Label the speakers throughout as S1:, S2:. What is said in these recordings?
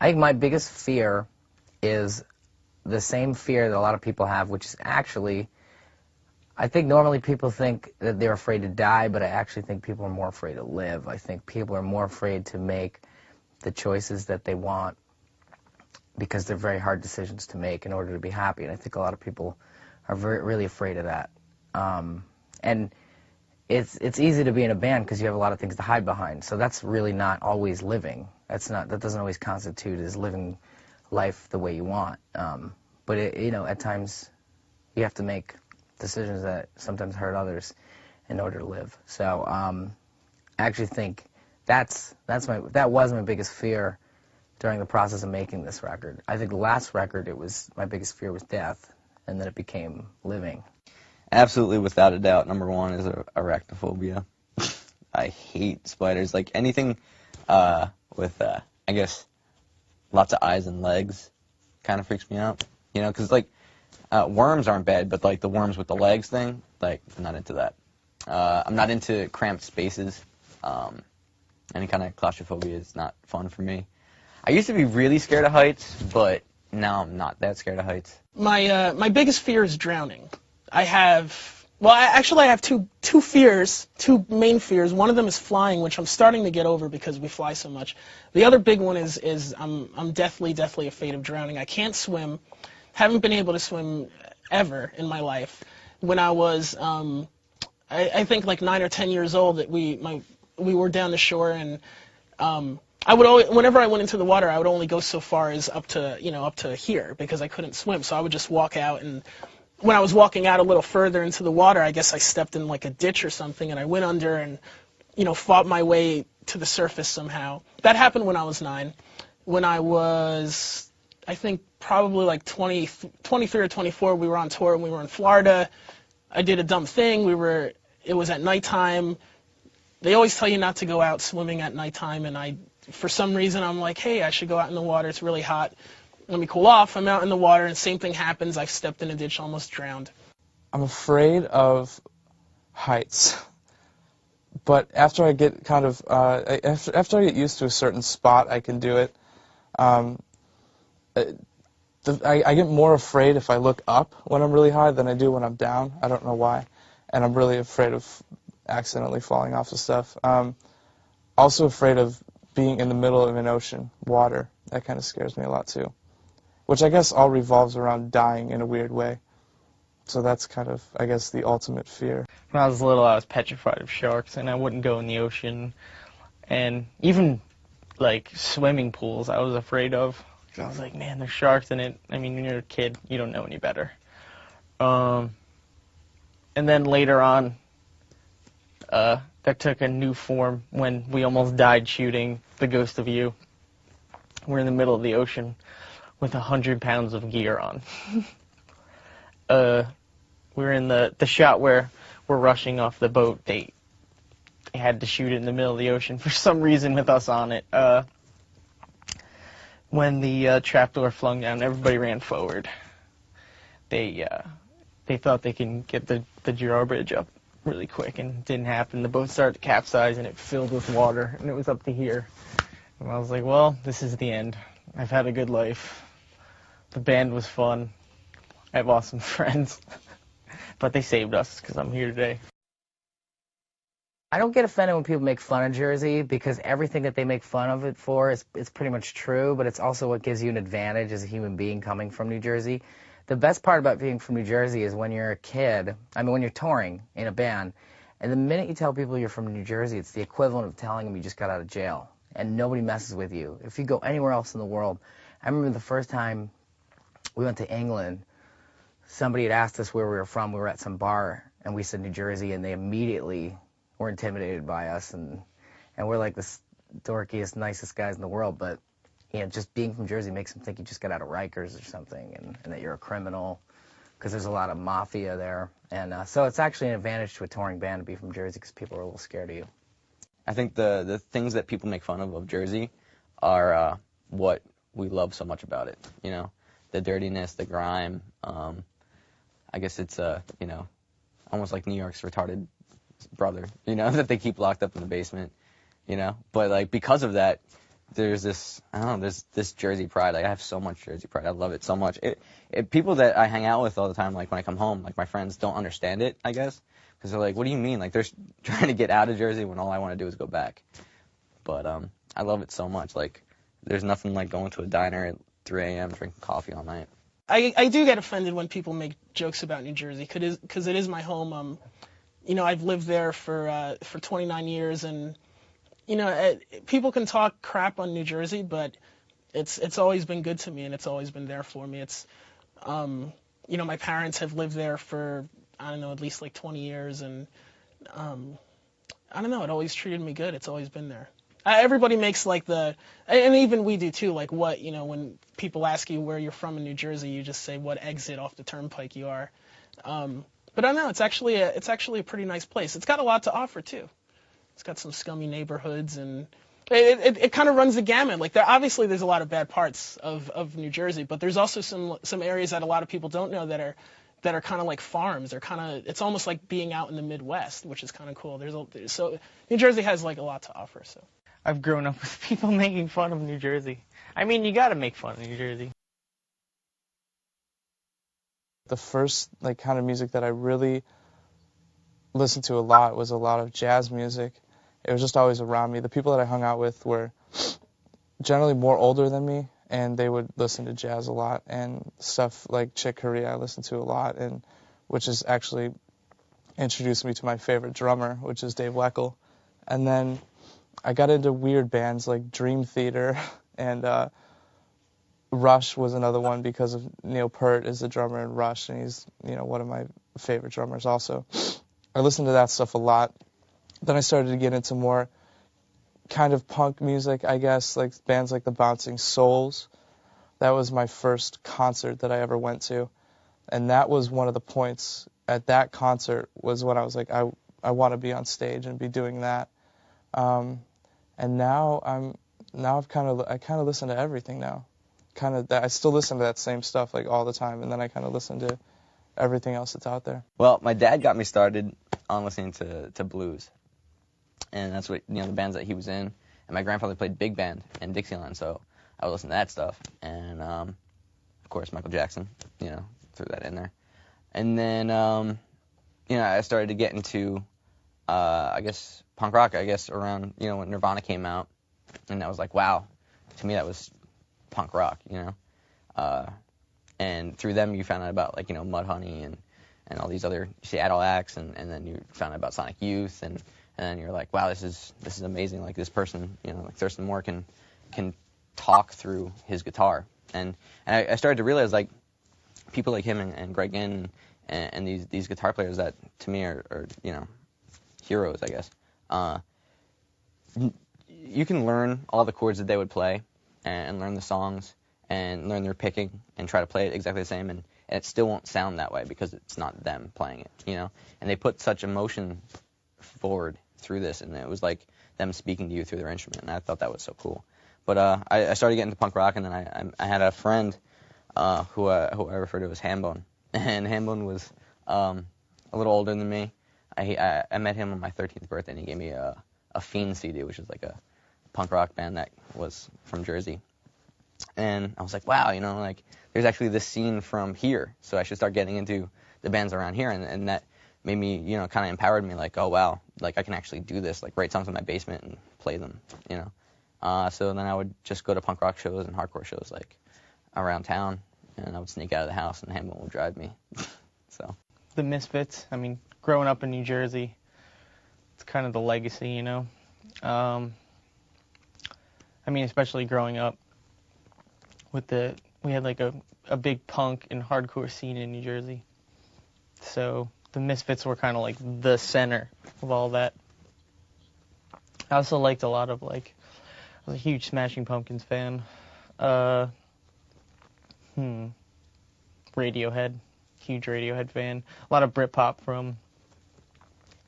S1: I think my biggest fear is the same fear that a lot of people have, which is actually, I think normally people think that they're afraid to die, but I actually think people are more afraid to live. I think people are more afraid to make the choices that they want because they're very hard decisions to make in order to be happy, and I think a lot of people are really afraid of that. And it's easy to be in a band because you have a lot of things to hide behind, so that's really not always living. That doesn't always constitute as living life the way you want. But at times you have to make decisions that sometimes hurt others in order to live. So I actually think that was my biggest fear during the process of making this record. I think the last record, my biggest fear was death, and then it became living.
S2: Absolutely, without a doubt, number one is arachnophobia. I hate spiders. Like anything with, I guess, lots of eyes and legs kind of freaks me out. You know, because, like, worms aren't bad, but, like, the worms with the legs thing, like, I'm not into that. I'm not into cramped spaces. Any kind of claustrophobia is not fun for me. I used to be really scared of heights, but now I'm not that scared of heights.
S3: My biggest fear is drowning. I have two fears, two main fears. One of them is flying, which I'm starting to get over because we fly so much. The other big one is I'm deathly afraid of drowning. I can't swim. Haven't been able to swim ever in my life. When I was, I think like 9 or 10 years old, that we were down the shore, and I would always, whenever I went into the water, I would only go so far as up to here because I couldn't swim. So I would just walk out, and when I was walking out a little further into the water, I guess I stepped in like a ditch or something, and I went under and, fought my way to the surface somehow. That happened when I was 9. When I was, I think, probably like 23 or 24, we were on tour, and we were in Florida. I did a dumb thing. It was at nighttime. They always tell you not to go out swimming at nighttime, and for some reason, I'm like, hey, I should go out in the water. It's really hot. Let me cool off. I'm out in the water, and same thing happens. I stepped in a ditch, almost drowned.
S4: I'm afraid of heights, but after I get after I get used to a certain spot, I can do it. I get more afraid if I look up when I'm really high than I do when I'm down. I don't know why, and I'm really afraid of accidentally falling off of stuff. Also afraid of being in the middle of an ocean, water. That kind of scares me a lot too. Which I guess all revolves around dying in a weird way. So that's kind of, I guess, the ultimate fear.
S5: When I was little, I was petrified of sharks, and I wouldn't go in the ocean. And even, like, swimming pools, I was afraid of. Because I was like, man, there's sharks in it. I mean, when you're a kid, you don't know any better. And then later on, that took a new form when we almost died shooting The Ghost of You. We're in the middle of the ocean with 100 pounds of gear on. We're in the shot where we're rushing off the boat. They had to shoot it in the middle of the ocean for some reason with us on it. When the trapdoor flung down, everybody ran forward. They thought they can get the drawbridge up really quick, and it didn't happen. The boat started to capsize, and it filled with water, and it was up to here. And I was like, well, this is the end. I've had a good life. The band was fun. I have awesome friends. But they saved us because I'm here today.
S1: I don't get offended when people make fun of Jersey because everything that they make fun of it for is pretty much true, but it's also what gives you an advantage as a human being coming from New Jersey. The best part about being from New Jersey is when you're a kid, when you're touring in a band, and the minute you tell people you're from New Jersey, it's the equivalent of telling them you just got out of jail, and nobody messes with you. If you go anywhere else in the world, I remember the first time we went to England, somebody had asked us where we were from. We were at some bar, and we said New Jersey, and they immediately were intimidated by us, and we're like the dorkiest, nicest guys in the world, but just being from Jersey makes them think you just got out of Rikers or something, and that you're a criminal, because there's a lot of mafia there, and so it's actually an advantage to a touring band to be from Jersey, because people are a little scared of you.
S2: I think the things that people make fun of Jersey are what we love so much about it, the dirtiness, the grime. I guess it's, almost like New York's retarded brother, that they keep locked up in the basement, But, like, because of that, there's this, I don't know, there's this Jersey pride. Like, I have so much Jersey pride. I love it so much. People that I hang out with all the time, like when I come home, like my friends don't understand it, I guess, because they're like, what do you mean? Like, they're trying to get out of Jersey when all I want to do is go back. But I love it so much. Like, there's nothing like going to a diner at 3 a.m. drinking coffee all night.
S3: I do get offended when people make jokes about New Jersey because it is my home. I've lived there for 29 years, and people can talk crap on New Jersey, but it's always been good to me, and it's always been there for me. It's my parents have lived there for, I don't know, at least like 20 years, and I don't know, it always treated me good. It's always been there. Everybody makes like and even we do too, like when people ask you where you're from in New Jersey, you just say what exit off the turnpike you are. But I don't know, it's actually a pretty nice place. It's got a lot to offer too. It's got some scummy neighborhoods, and it kind of runs the gamut. Like there's a lot of bad parts of New Jersey, but there's also some areas that a lot of people don't know that are kind of like farms. It's almost like being out in the Midwest, which is kind of cool. So New Jersey has like a lot to offer. So
S5: I've grown up with people making fun of New Jersey. I mean, you got to make fun of New Jersey.
S4: The first like kind of music that I really listened to a lot was a lot of jazz music. It was just always around me. The people that I hung out with were generally more older than me, and they would listen to jazz a lot, and stuff like Chick Corea I listened to a lot, and which has actually introduced me to my favorite drummer, which is Dave Weckl. And then I got into weird bands like Dream Theater, and Rush was another one because of Neil Peart is the drummer in Rush, and he's one of my favorite drummers also. I listened to that stuff a lot. Then I started to get into more kind of punk music, I guess, like bands like the Bouncing Souls. That was my first concert that I ever went to, and that was one of the points at that concert was when I was like, I want to be on stage and be doing that. And now I kind of listen to everything now. I still listen to that same stuff like all the time, and then I kind of listen to everything else that's out there.
S2: Well, my dad got me started on listening to blues, and that's what the bands that he was in. And my grandfather played big band in Dixieland, so I would listen to that stuff. And of course Michael Jackson, threw that in there. And then I started to get into I guess punk rock. I guess around when Nirvana came out, and I was like, wow, to me that was punk rock, and through them you found out about like Mudhoney and all these other Seattle acts, and then you found out about Sonic Youth, and then you're like, wow, this is amazing. Like this person, like Thurston Moore can talk through his guitar, and I started to realize like people like him and Greg Ginn and these guitar players that to me are heroes, I guess. You can learn all the chords that they would play and learn the songs and learn their picking and try to play it exactly the same, and it still won't sound that way because it's not them playing it, And they put such emotion forward through this, and it was like them speaking to you through their instrument, and I thought that was so cool. But I started getting into punk rock, and then I had a friend who I refer to as Hambone, and Hambone was a little older than me. I met him on my 13th birthday, and he gave me a Fiend CD, which is like a punk rock band that was from Jersey. And I was like, wow, like there's actually this scene from here, so I should start getting into the bands around here, and that made me, kind of empowered me, like, oh wow, like I can actually do this, like write songs in my basement and play them, So then I would just go to punk rock shows and hardcore shows like around town, and I would sneak out of the house, and Hamlin would drive me. So
S5: The Misfits. I mean, growing up in New Jersey, it's kind of the legacy, I mean, especially growing up we had like a big punk and hardcore scene in New Jersey. So the Misfits were kind of like the center of all that. I also liked a lot of I was a huge Smashing Pumpkins fan. Radiohead, huge Radiohead fan. A lot of Britpop from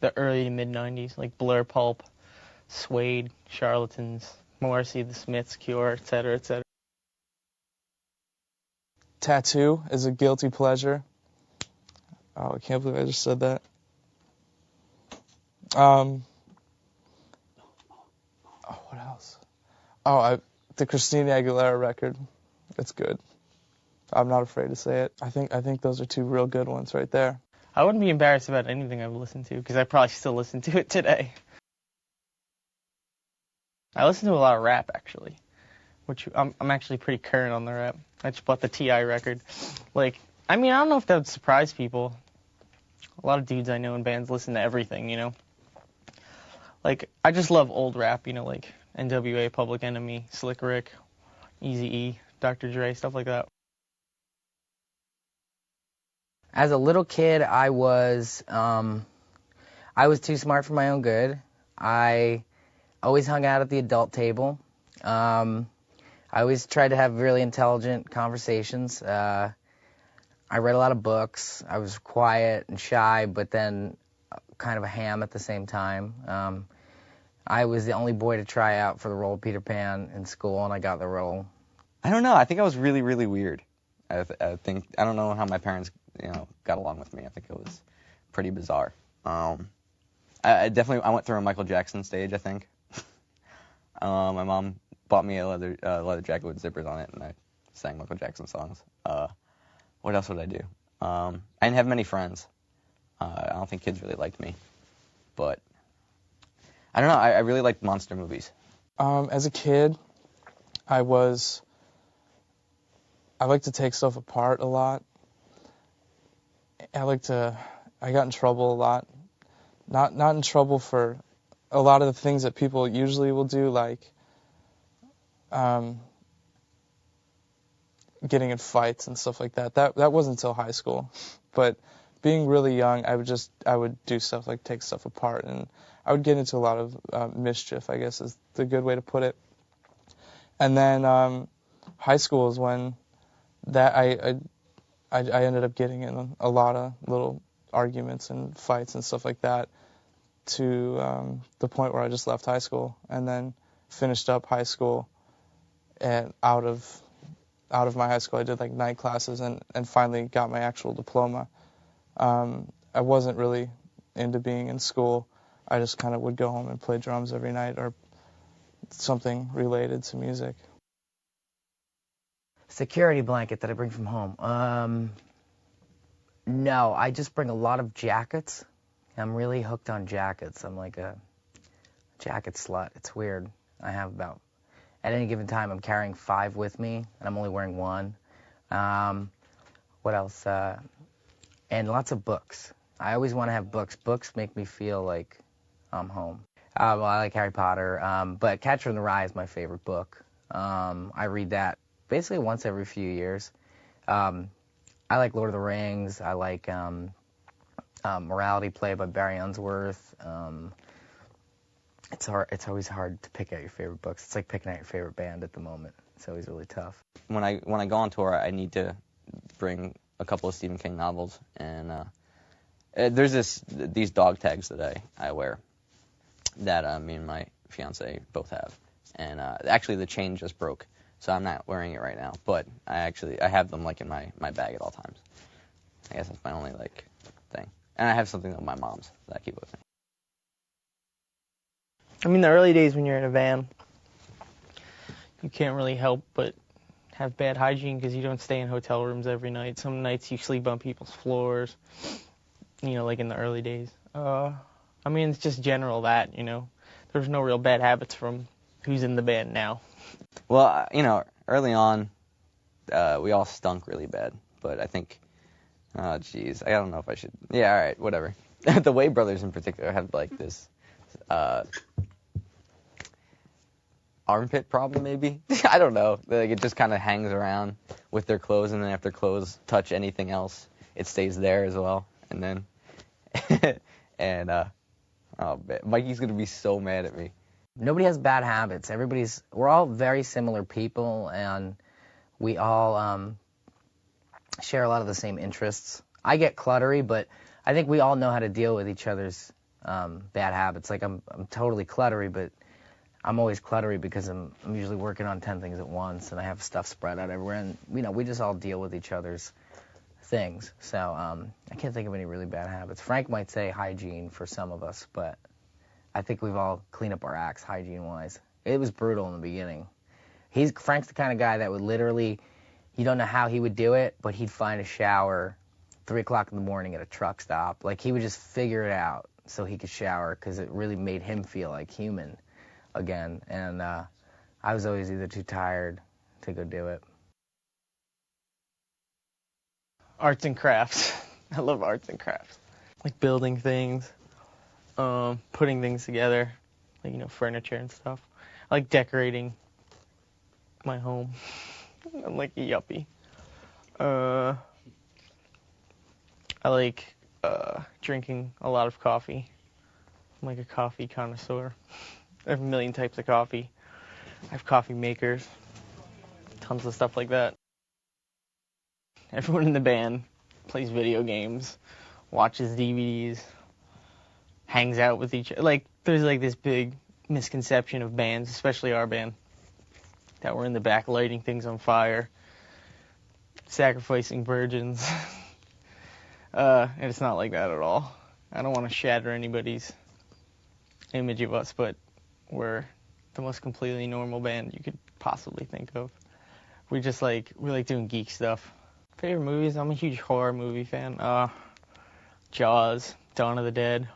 S5: the early to mid 90s, like Blur, Pulp, Suede, Charlatans, Morrissey, The Smiths, Cure, etc., etc.
S4: Tattoo is a guilty pleasure. Oh, I can't believe I just said that. What else? Oh, the Christina Aguilera record. It's good. I'm not afraid to say it. I think those are two real good ones right there.
S5: I wouldn't be embarrassed about anything I've listened to because I probably still listen to it today. I listen to a lot of rap actually, which I'm actually pretty current on the rap. I just bought the T.I. record. Like, I mean, I don't know if that would surprise people. A lot of dudes I know in bands listen to everything, you know. Like, I just love old rap, you know, like NWA, Public Enemy, Slick Rick, Eazy-E, Dr. Dre, stuff like that.
S1: As a little kid, I was too smart for my own good. I always hung out at the adult table. I always tried to have really intelligent conversations. I read a lot of books. I was quiet and shy, but then kind of a ham at the same time. I was the only boy to try out for the role of Peter Pan in school, and I got the role.
S2: I don't know. I think I was really, really weird. I don't know how my parents, got along with me. I think it was pretty bizarre. I went through a Michael Jackson stage, I think. My mom bought me a leather jacket with zippers on it, and I sang Michael Jackson songs. What else would I do? I didn't have many friends. I don't think kids really liked me. But I don't know. I really liked monster movies.
S4: As a kid, I liked to take stuff apart a lot. I got in trouble a lot. Not in trouble for a lot of the things that people usually will do, like getting in fights and stuff like that. That wasn't until high school. But being really young, I would do stuff like take stuff apart, and I would get into a lot of mischief, I guess is the good way to put it. And then high school is when that I ended up getting in a lot of little arguments and fights and stuff like that, to the point where I just left high school and then finished up high school, and out of my high school I did like night classes and finally got my actual diploma. I wasn't really into being in school. I just kind of would go home and play drums every night or something related to music.
S1: Security blanket that I bring from home. No, I just bring a lot of jackets. I'm really hooked on jackets. I'm like a jacket slut. It's weird. I have about, at any given time, I'm carrying 5 with me, and I'm only wearing 1. What else? And lots of books. I always want to have books. Books make me feel like I'm home. Well, I like Harry Potter, but Catcher in the Rye is my favorite book. I read that basically once every few years. I like Lord of the Rings. I like Morality Play by Barry Unsworth. It's always hard to pick out your favorite books. It's like picking out your favorite band at the moment. It's always really tough.
S2: When I go on tour, I need to bring a couple of Stephen King novels, and there's these dog tags that I wear that me and my fiance both have, and actually the chain just broke, so I'm not wearing it right now. But I have them like in my bag at all times. I guess that's my only thing. And I have something of my mom's that I keep with me.
S5: I mean, the early days when you're in a van, you can't really help but have bad hygiene because you don't stay in hotel rooms every night. Some nights you sleep on people's floors, like in the early days. I mean, it's just general that, There's no real bad habits from who's in the band now.
S2: Well, early on, we all stunk really bad, but I think, oh, geez, I don't know if I should. Yeah, all right, whatever. The Way brothers in particular have this armpit problem, maybe. I don't know. It just kind of hangs around with their clothes, and then if their clothes touch anything else, it stays there as well. And then, oh man, Mikey's gonna be so mad at me.
S1: Nobody has bad habits. We're all very similar people, and we all share a lot of the same interests. I get cluttery, but I think we all know how to deal with each other's bad habits. Like I'm totally cluttery, but I'm always cluttery because I'm usually working on 10 things at once, and I have stuff spread out everywhere. And we just all deal with each other's things. So I can't think of any really bad habits. Frank might say hygiene for some of us, but I think we've all cleaned up our acts hygiene-wise. It was brutal in the beginning. Frank's the kind of guy that would literally, you don't know how he would do it, but he'd find a shower 3 o'clock in the morning at a truck stop. Like, he would just figure it out so he could shower because it really made him feel like human again. And I was always either too tired to go do it.
S5: Arts and crafts. I love arts and crafts. Like building things, putting things together, like, furniture and stuff. I like decorating my home. I'm like a yuppie. I like drinking a lot of coffee. I'm like a coffee connoisseur. I have a million types of coffee. I have coffee makers, tons of stuff like that. Everyone in the band plays video games, watches DVDs, hangs out with each other. Like, there's like this big misconception of bands, especially our band, that we're in the back lighting things on fire, sacrificing virgins. And it's not like that at all. I don't want to shatter anybody's image of us, but we're the most completely normal band you could possibly think of. We like doing geek stuff. Favorite movies? I'm a huge horror movie fan. Jaws, Dawn of the Dead,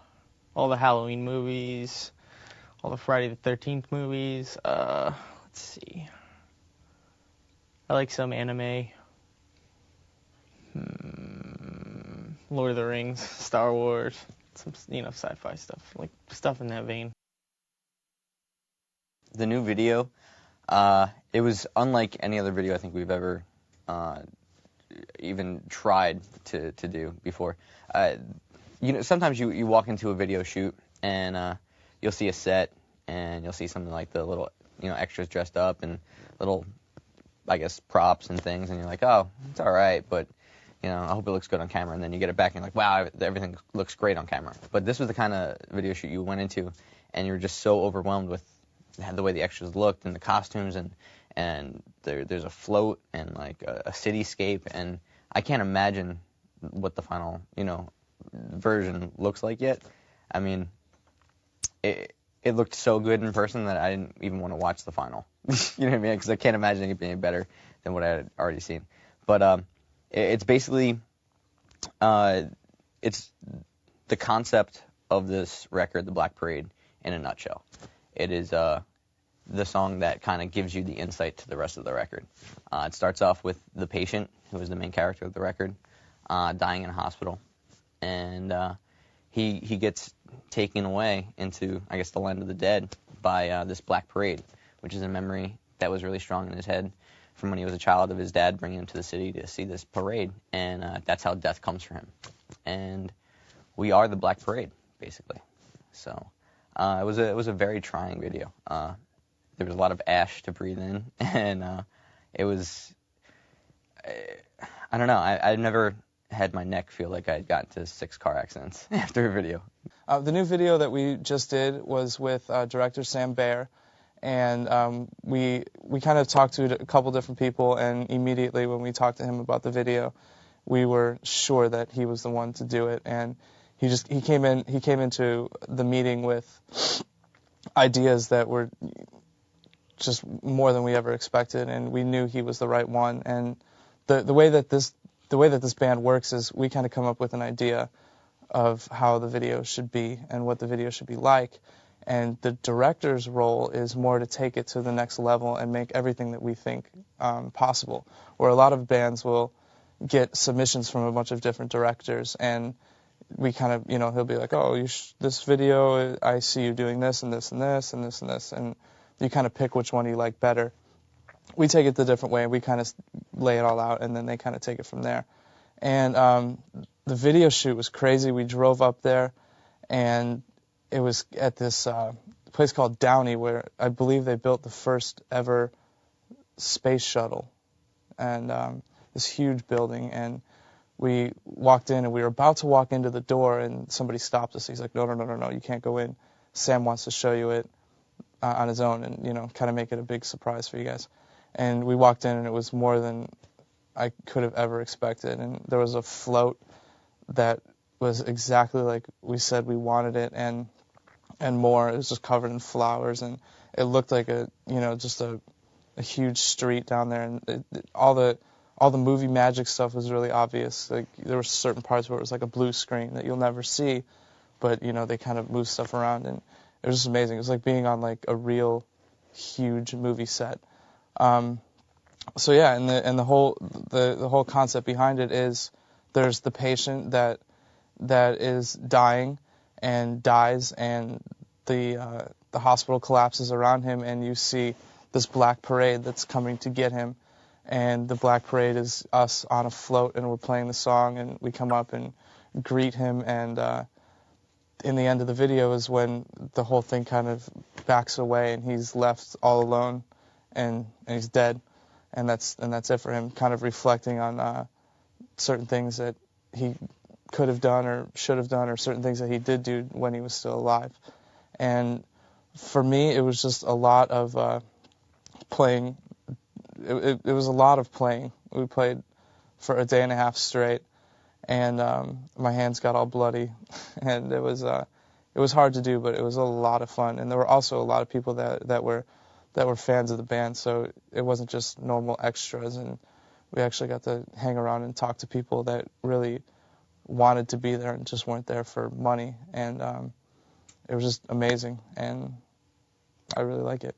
S5: all the Halloween movies, all the Friday the 13th movies. Let's see. I like some anime. Lord of the Rings, Star Wars, some sci-fi stuff, like stuff in that vein.
S2: The new video, it was unlike any other video I think we've ever even tried to do before. Sometimes you walk into a video shoot and you'll see a set and you'll see something like the little extras dressed up and little, I guess, props and things, and you're like, oh, it's all right, but I hope it looks good on camera. And then you get it back and you're like, wow, everything looks great on camera. But this was the kind of video shoot you went into, and you were just so overwhelmed with the way the extras looked and the costumes, and there's a float and like a cityscape, and I can't imagine what the final version looks like yet. I mean, it looked so good in person that I didn't even want to watch the final. You know what I mean? Because I can't imagine it being better than what I had already seen. But it's basically it's the concept of this record, The Black Parade, in a nutshell. It is the song that kind of gives you the insight to the rest of the record. It starts off with the patient, who is the main character of the record, dying in a hospital, and he gets taken away into, I guess, the land of the dead by this Black Parade, which is a memory that was really strong in his head from when he was a child of his dad bringing him to the city to see this parade, and that's how death comes for him. And we are the Black Parade, basically. So it was a very trying video. There was a lot of ash to breathe in, and it was, I don't know, I've never had my neck feel like I had gotten to 6 car accidents after a video.
S4: The new video that we just did was with director Sam Baer, and we kind of talked to a couple different people, and immediately when we talked to him about the video, we were sure that he was the one to do it. And he came into the meeting with ideas that were just more than we ever expected, and we knew he was the right one. And the way that this band works is we kind of come up with an idea of how the video should be and what the video should be like. And the director's role is more to take it to the next level and make everything that we think possible. Where a lot of bands will get submissions from a bunch of different directors, and we kind of, he'll be like, oh, this video, I see you doing this and this and this and this and this, and you kind of pick which one you like better. We take it the different way. We kind of lay it all out, and then they kind of take it from there. And the video shoot was crazy. We drove up there, and it was at this place called Downey, where I believe they built the first ever space shuttle, and this huge building. And we walked in, and we were about to walk into the door, and somebody stopped us. He's like, no, you can't go in. Sam wants to show you it on his own, and kind of make it a big surprise for you guys. And we walked in, and it was more than I could have ever expected. And there was a float that was exactly like we said we wanted it, and more. It was just covered in flowers, and it looked like just a a huge street down there, and all the movie magic stuff was really obvious. Like there were certain parts where it was like a blue screen that you'll never see, but they kind of move stuff around, and it was just amazing. It was like being on like a real huge movie set. So yeah, and the whole concept behind it is there's the patient that is dying and dies, and the hospital collapses around him, and you see this black parade that's coming to get him, and the black parade is us on a float, and we're playing the song, and we come up and greet him, and in the end of the video is when the whole thing kind of backs away, and he's left all alone, and he's dead, and that's it for him, kind of reflecting on certain things that he could have done or should have done, or certain things that he did do when he was still alive. And for me, it was just a lot of playing. It was a lot of playing. We played for a day and a half straight, and my hands got all bloody, and it was hard to do, but it was a lot of fun. And there were also a lot of people that were fans of the band, so it wasn't just normal extras, and we actually got to hang around and talk to people that really wanted to be there and just weren't there for money, and it was just amazing, and I really like it.